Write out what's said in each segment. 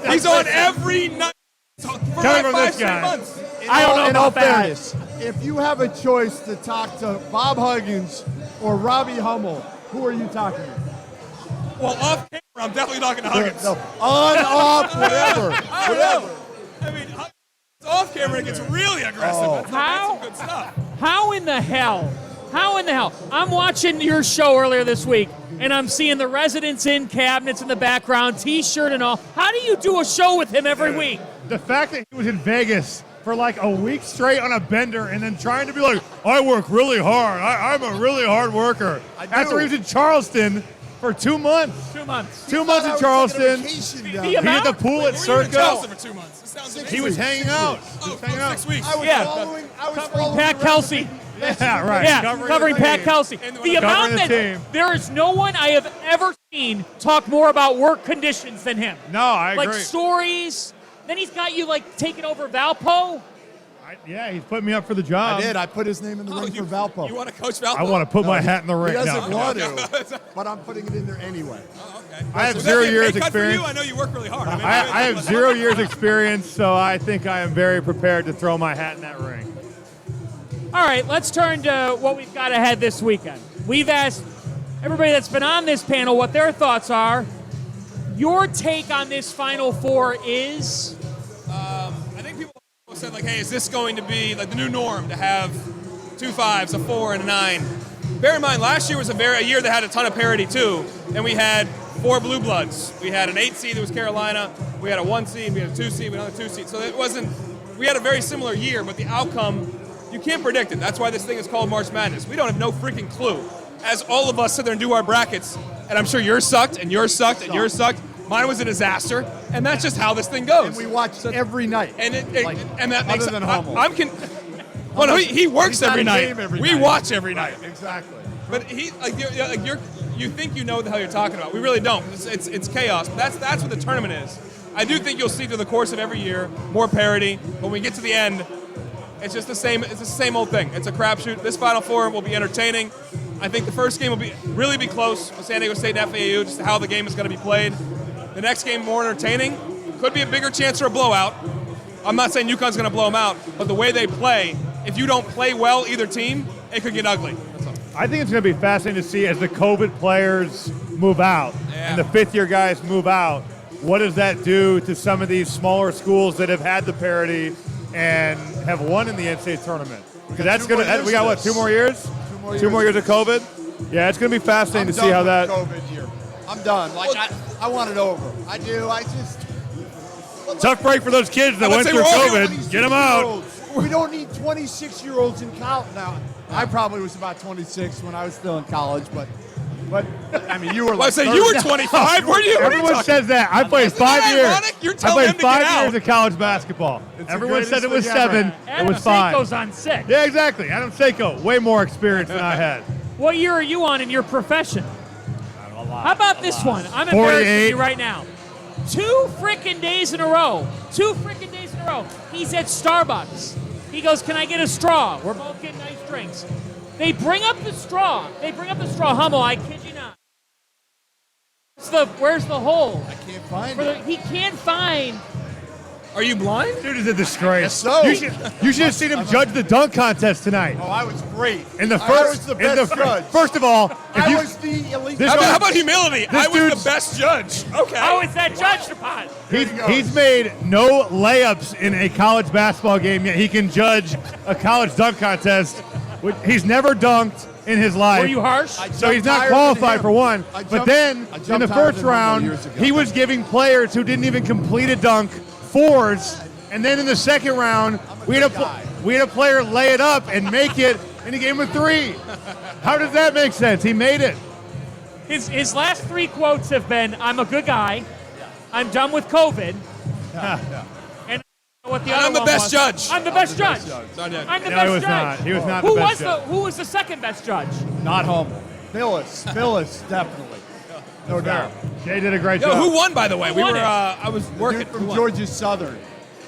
He's on every night for like 5 straight months. I don't know about that. Fairness, if you have a choice to talk to Bob Huggins or Robbie Hummel, who are you talking to? Well, off camera, I'm definitely talking to Huggins. No, on, off, whatever. Whatever. I mean, off camera, it gets really aggressive. Oh. That's some good stuff. How in the hell? I'm watching your show earlier this week, and I'm seeing the Residence Inn cabinets in the background, T-shirt and all. How do you do a show with him every week? The fact that he was in Vegas for like a week straight on a bender and then trying to be like, I work really hard. I'm a really hard worker. After he was in Charleston for 2 months. 2 months. 2 months in Charleston. He at the pool at Circle. Circle. For 2 months. This sounds amazing. He was hanging out. Oh, 6 weeks. I was following Pat Kelsey. Yeah, right. Yeah, covering Pat Kelsey. The amount that team. there is no one I have ever seen talk more about work conditions than him. No, I agree. Like stories. Then he's got you like taking over Valpo. Yeah, he's put me up for the job. I did. I put his name in the ring for Valpo. You want to coach Valpo? I want to put my hat in the ring. He doesn't No. want to, but I'm putting it in there anyway. Oh, okay. I have So 0 that'd be a years pay cut experience. For you. I know you work really hard. I mean, I have 0 years experience, so I think I am very prepared to throw my hat in that ring. All right, let's turn to what we've got ahead this weekend. We've asked everybody that's been on this panel what their thoughts are. Your take on this Final Four is? I think people said, like, hey, is this going to be like the new norm to have 2 5s, a 4, and a 9? Bear in mind, last year was a year that had a ton of parity, too, and we had 4 blue bloods. We had an 8 seed that was Carolina. We had a 1 seed. We had a 2 seed. We had another 2 seed. So it wasn't – we had a very similar year, but the outcome – you can't predict it. That's why this thing is called March Madness. We don't have no freaking clue. As all of us sit there and do our brackets, and I'm sure yours sucked, and yours sucked, and yours sucked. Mine was a disaster, and that's just how this thing goes. And we watch every night. And and that other makes than Hummel. well, no, he works every night. We watch every night. Exactly. But you think you know what the hell you're talking about. We really don't. It's chaos. That's what the tournament is. I do think you'll see through the course of every year more parity. When we get to the end, it's just the same. It's the same old thing. It's a crapshoot. This Final Four will be entertaining. I think the first game will really be close with San Diego State and FAU, just how the game is going to be played. The next game more entertaining. Could be a bigger chance for a blowout. I'm not saying UConn's going to blow them out, but the way they play, if you don't play well, either team, it could get ugly. That's all. I think it's going to be fascinating to see as the COVID players move out and the fifth-year guys move out. What does that do to some of these smaller schools that have had the parity and have won in the NCAA tournament? Because that's going to. We got what? 2 more years? 2 more years of COVID. Yeah, it's going to be fascinating to see how that. COVID year. I'm done. Like I want it over. I do. I just. Tough break for those kids that went through COVID. Get them out. We don't need 26-year-olds in college now. I probably was about 26 when I was still in college, but I mean, you were like. I said you were 25. Were you? Everyone says that. I played 5 years. Ironic? You're I telling them played to get 5 years out. of college basketball. Everyone said it was 7. It was 5. Adam Seiko's on 6. Yeah, exactly. Adam Seiko, way more experience than I had. What year are you on in your profession? How about this one? I'm 48. embarrassing you right now. 2 freaking days in a row. 2 freaking days in a row. He's at Starbucks. He goes, "Can I get a straw?" We're both getting nice drinks. They bring up the straw. Hummel, I kid you not. Where's the hole? I can't find it. He can't find. Are you blind? Dude is a disgrace. So. You should have seen him judge the dunk contest tonight. Oh, I was great. In the I first, was the best judge. First of all, I was the elite. How about humility? I was dude's- the best judge. Okay. How is that judged upon? he's made no layups in a college basketball game yet. He can judge a college dunk contest. He's never dunked in his life. Were you harsh? So he's not qualified for one. But then, in the first round, he was giving players who didn't even complete a dunk 4s. And then in the second round, we had a player lay it up and make it, and he gave him a 3. How does that make sense? He made it. His last 3 quotes have been, "I'm a good guy. I'm done with COVID." And what the other I'm the one best was, judge. I'm the best judge. Not yet. I'm the No, best he was judge. not. He was not the best judge. Who was the second best judge? Not Hummel. Phyllis, definitely. No doubt. Jay did a great Yo, job. who won, by the way? Who won it? I was working. Dude from Georgia Southern.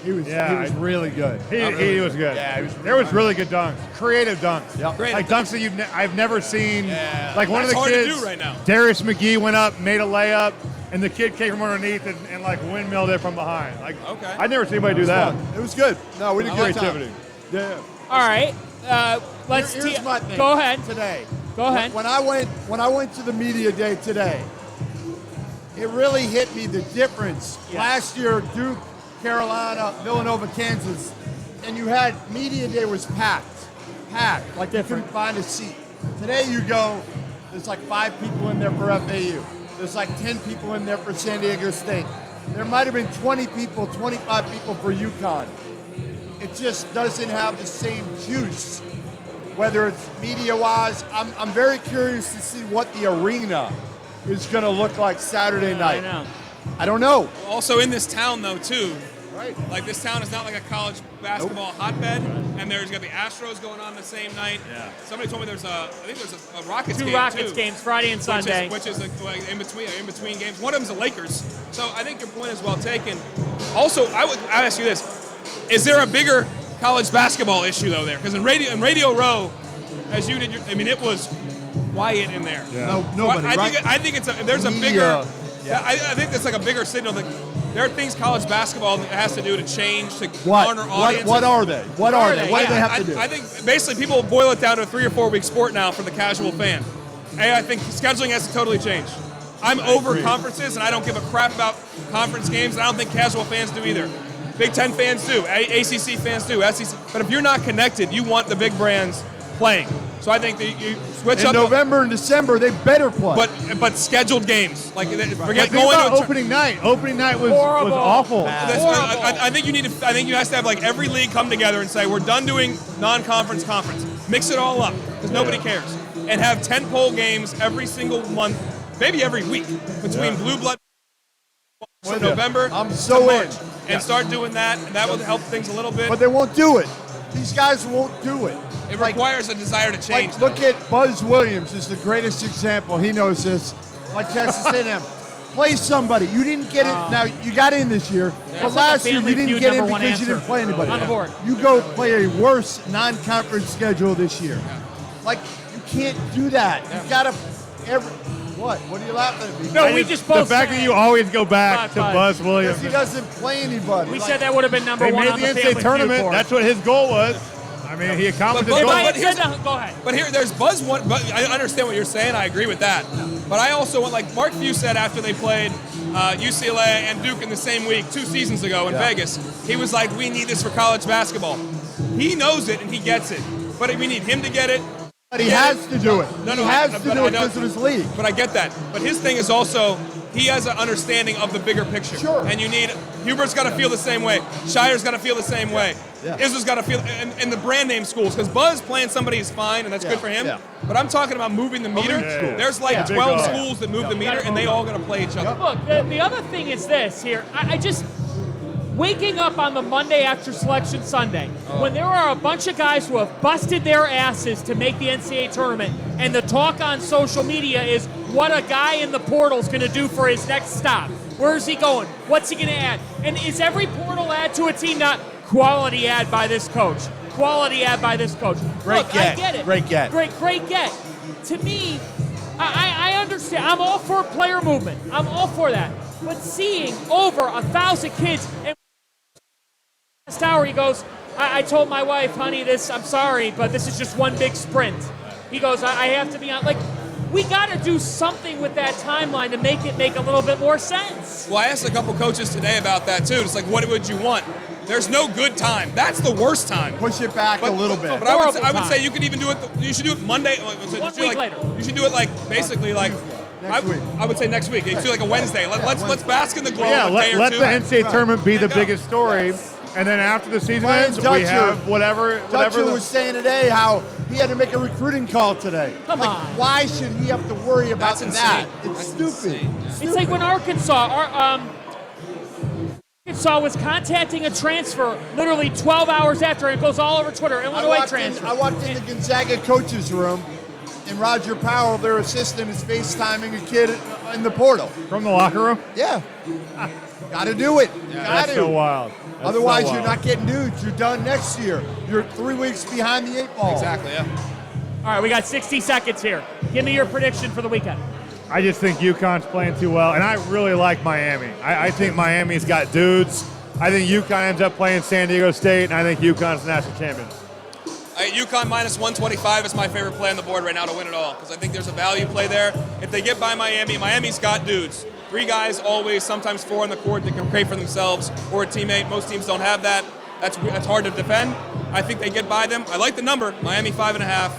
He was really good. He was good. Yeah, there was really good dunks, creative dunks. Yep. Like dunks that I've never seen. Yeah. Like one of the That's hard to kids, do right now. Darius McGee went up, made a layup, and the kid came from underneath and like windmilled it from behind. Like Okay. I'd never seen anybody do that. It was good. No, we did great Creativity. Yeah. All right. Let's Here's my thing. Go ahead. Today. Go ahead. When I went to the media day today, it really hit me the difference. Yeah. Last year, Duke, Carolina, Villanova, Kansas, and you had media day was packed, like you couldn't find a seat. Today you go, there's like 5 people in there for FAU. There's like 10 people in there for San Diego State. There might have been 20 people, 25 people for UConn. It just doesn't have the same juice, whether it's media-wise. I'm very curious to see what the arena is going to look like Saturday night. I know. I don't know. Also in this town, though, too. Right. Like, this town is not like a college basketball hotbed, and there's got the Astros going on the same night. Yeah. Somebody told me I think there's a Rockets game, Two Rockets too, games, Friday and Sunday. which is like in between games. One of them's the Lakers. So I think your point is well taken. Also, I ask you this: is there a bigger college basketball issue though there? Because in Radio Row, as you did, it was quiet in there. Yeah. No, nobody, I think there's a Media, bigger. yeah. I think there's like a bigger signal that there are things college basketball has to do to change to What? garner audiences. What are they? What are they? What do Yeah, they have to do? I think basically people boil it down to a 3 or 4 week sport now for the casual fan. And I think scheduling has to totally change. I'm over conferences, and I don't give a crap about conference games, and I don't think casual fans do either. Big Ten fans do, ACC fans do, SEC. But if you're not connected, you want the big brands playing. So I think that you switch In up. November and December, they better play. But scheduled games, like forget Think going about to a opening night. Opening night was Horrible. awful. I think you need to. I think you have to have like every league come together and say we're done doing non-conference, conference. Mix it all up because nobody cares, and have 10-pole games every single month, maybe every week between blue blood from November I'm so to March, in. and start doing that, and that will help things a little bit. But they won't do it. These guys won't do it. It requires a desire to change. Like, look at Buzz Williams is the greatest example. He knows this. Like Texas A&M. Play somebody. You didn't get it. Now, you got in this year. But That's last like a year, you Family didn't Feud get in number one because you answer. didn't play anybody. On the board. You go play a worse non-conference schedule this year. Like, you can't do that. You got to What? What are you laughing at me? No, we just both The fact said- that you always go back to Five. Buzz Williams. Because he doesn't play anybody. We Like, said that would have been number They one made on the the NCAA Family tournament. Feud board. That's what his goal was. I mean, he accomplished his But- goal. but here's Go ahead. But here, there's Buzz one. But I understand what you're saying. I agree with that. But I also want, like Mark Few said after they played UCLA and Duke in the same week 2 seasons ago in Vegas, he was like, "We need this for college basketball." He knows it and he gets it. But we need him to get it. But he has to do it. No, He has I- to but do I it know- because of his league. But I get that. But his thing is also he has an understanding of the bigger picture. Sure. And you need Hubert's got to feel the same way. Shire's got to feel the same way. Yeah. Izzo's got to feel, and the brand name schools, because Buzz playing somebody is fine, and that's good for him. Yeah. But I'm talking about moving the meter. schools. There's like Yeah. 12 Big schools that move the meter, and they all got to play each other. Look, the other thing is this here. I just waking up on the Monday after Selection Sunday, when there are a bunch of guys who have busted their asses to make the NCAA tournament, and the talk on social media is what a guy in the portal is going to do for his next stop. Where is he going? What's he going to add? And is every portal add to a team not quality add by this coach? Quality add by this coach. Great Look, get. I get it. Great get. Great get. To me, I understand. I'm all for player movement. I'm all for that. But seeing over 1,000 kids, and last hour he goes, I told my wife, honey, I'm sorry, but this is just one big sprint. He goes, I have to be on. Like, we got to do something with that timeline to make it make a little bit more sense. Well, I asked a couple coaches today about that too. It's like, what would you want? There's no good time. That's the worst time. Push it back a little bit. But I would Horrible say time. you could even do it. You should do it Monday. One week later. You should do it like basically like. Next week. I would say next week. You do like a Wednesday. Let's bask in the glow Yeah, of a day let or the two. NCAA tournament be the go. biggest story, and then after the season Brian ends, we Dutcher- have whatever. Dutcher the- was saying today how he had to make a recruiting call today. Come Like, on. Why should he have to worry about That's that? insane. It's That's stupid. insane. It's like when Arkansas was contacting a transfer literally 12 hours after, and it goes all over Twitter. I Illinois transfer. walked in the Gonzaga coaches room, and Roger Powell, their assistant, is FaceTiming a kid in the portal. from the locker room. Yeah. Got to do it. You got That's to. so wild. That's Otherwise, so you're wild. not getting dudes. You're done next year. You're 3 weeks behind the 8 ball. Exactly, yeah. All right, we got 60 seconds here. Give me your prediction for the weekend. I just think UConn's playing too well, and I really like Miami. I think Miami's got dudes. I think UConn ends up playing San Diego State, and I think UConn's national champions. UConn minus 125 is my favorite play on the board right now to win it all because I think there's a value play there. If they get by Miami, Miami's got dudes. 3 guys always, sometimes 4 on the court that can create for themselves or a teammate. Most teams don't have that. That's hard to defend. I think they get by them. I like the number. Miami 5.5.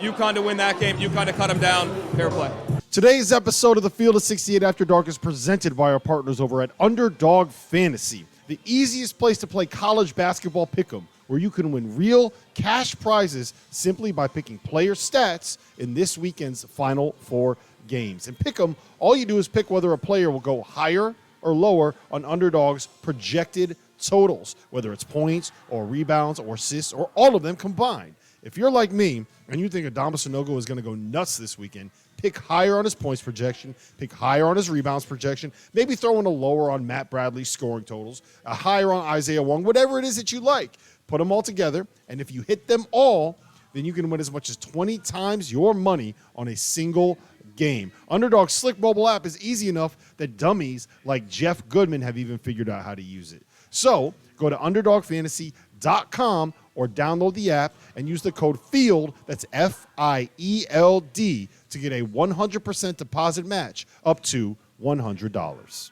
UConn to win that game. UConn to cut them down. Fair play. Today's episode of the Field of 68 After Dark is presented by our partners over at Underdog Fantasy, the easiest place to play college basketball pick'em, where you can win real cash prizes simply by picking player stats in this weekend's Final 4 games. And pick'em, all you do is pick whether a player will go higher or lower on Underdog's projected totals, whether it's points or rebounds or assists or all of them combined. If you're like me and you think Adama Sanogo is going to go nuts this weekend, pick higher on his points projection, pick higher on his rebounds projection, maybe throw in a lower on Matt Bradley's scoring totals, a higher on Isaiah Wong, whatever it is that you like. Put them all together, and if you hit them all, then you can win as much as 20 times your money on a single game. Underdog's slick mobile app is easy enough that dummies like Jeff Goodman have even figured out how to use it. So go to UnderdogFantasy.com or download the app and use the code FIELD, that's FIELD, to get a 100% deposit match up to $100.